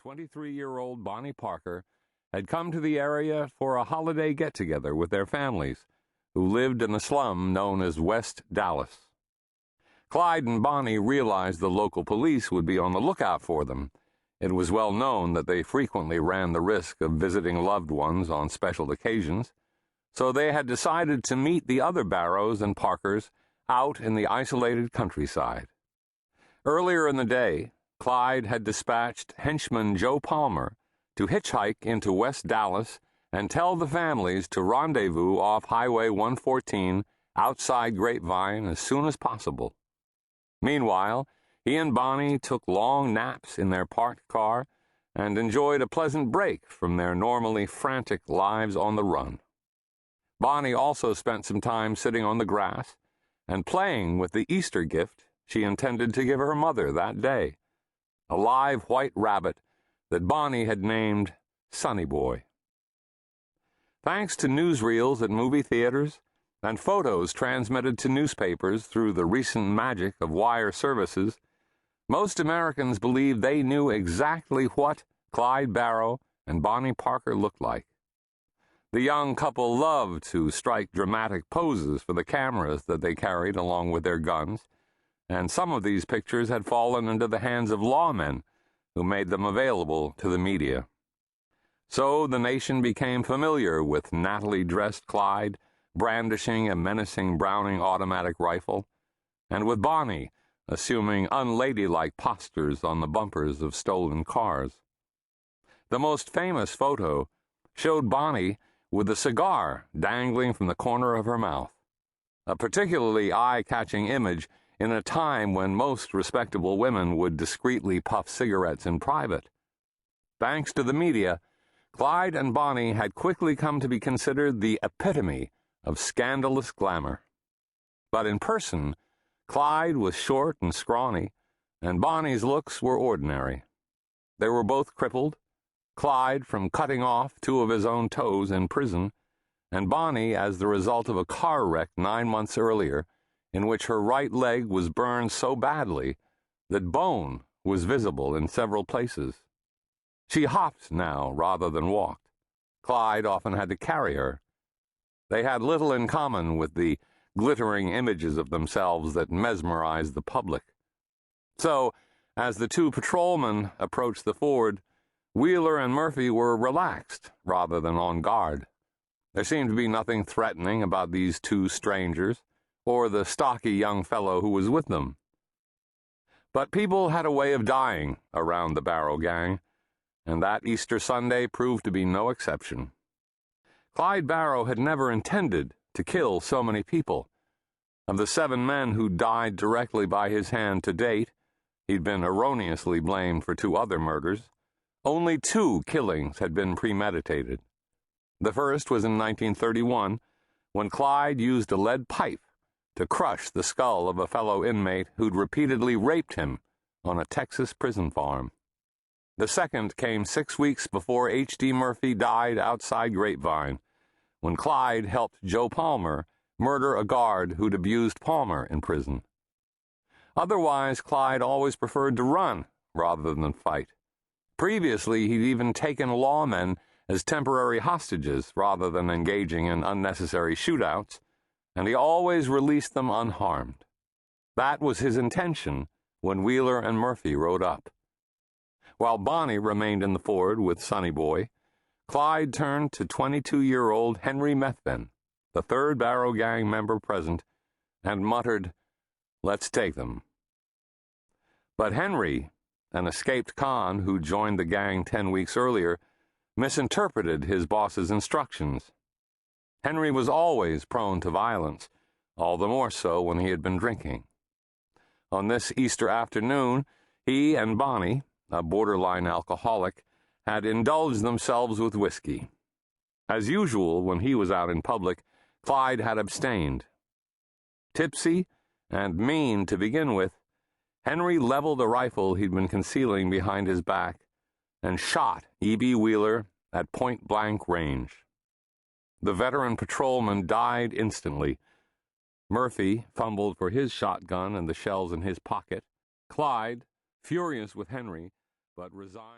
and 23-year-old Bonnie Parker had come to the area for a holiday get-together with their families, who lived in the slum known as West Dallas. Clyde and Bonnie realized the local police would be on the lookout for them. It was well known that they frequently ran the risk of visiting loved ones on special occasions, so they had decided to meet the other Barrows and Parkers out in the isolated countryside. Earlier in the day, Clyde had dispatched henchman Joe Palmer to hitchhike into West Dallas and tell the families to rendezvous off Highway 114 outside Grapevine as soon as possible. Meanwhile, he and Bonnie took long naps in their parked car and enjoyed a pleasant break from their normally frantic lives on the run. Bonnie also spent some time sitting on the grass and playing with the Easter gift she intended to give her mother that day, a live white rabbit that Bonnie had named Sonny Boy. Thanks to newsreels at movie theaters and photos transmitted to newspapers through the recent magic of wire services, most Americans believed they knew exactly what Clyde Barrow and Bonnie Parker looked like. The young couple loved to strike dramatic poses for the cameras that they carried along with their guns, and some of these pictures had fallen into the hands of lawmen who made them available to the media. So the nation became familiar with nattily dressed Clyde brandishing a menacing Browning automatic rifle, and with Bonnie assuming unladylike postures on the bumpers of stolen cars. The most famous photo showed Bonnie with a cigar dangling from the corner of her mouth, a particularly eye-catching image in a time when most respectable women would discreetly puff cigarettes in private. Thanks to the media, Clyde and Bonnie had quickly come to be considered the epitome of scandalous glamour. But in person, Clyde was short and scrawny, and Bonnie's looks were ordinary. They were both crippled, Clyde from cutting off 2 of his own toes in prison, and Bonnie as the result of a car wreck 9 months earlier, in which her right leg was burned so badly that bone was visible in several places. She hopped now rather than walked. Clyde often had to carry her. They had little in common with the glittering images of themselves that mesmerized the public. So, as the 2 patrolmen approached the ford, Wheeler and Murphy were relaxed rather than on guard. There seemed to be nothing threatening about these 2 strangers, or the stocky young fellow who was with them. But people had a way of dying around the Barrow Gang, and that Easter Sunday proved to be no exception. Clyde Barrow had never intended to kill so many people. Of the 7 men who died directly by his hand to date, he'd been erroneously blamed for 2 other murders. Only 2 killings had been premeditated. The first was in 1931, when Clyde used a lead pipe to crush the skull of a fellow inmate who'd repeatedly raped him on a Texas prison farm. The second came 6 weeks before H.D. Murphy died outside Grapevine, when Clyde helped Joe Palmer murder a guard who'd abused Palmer in prison. Otherwise, Clyde always preferred to run rather than fight. Previously, he'd even taken lawmen as temporary hostages rather than engaging in unnecessary shootouts, and he always released them unharmed. That was his intention when Wheeler and Murphy rode up. While Bonnie remained in the ford with Sonny Boy, Clyde turned to 22-year-old Henry Methvin, the 3rd Barrow Gang member present, and muttered, "Let's take them." But Henry, an escaped con who joined the gang 10 weeks earlier, misinterpreted his boss's instructions. Henry was always prone to violence, all the more so when he had been drinking. On this Easter afternoon, he and Bonnie, a borderline alcoholic, had indulged themselves with whiskey. As usual, when he was out in public, Clyde had abstained. Tipsy and mean to begin with, Henry leveled a rifle he'd been concealing behind his back and shot E.B. Wheeler at point-blank range. The veteran patrolman died instantly. Murphy fumbled for his shotgun and the shells in his pocket. Clyde, furious with Henry, but resigned.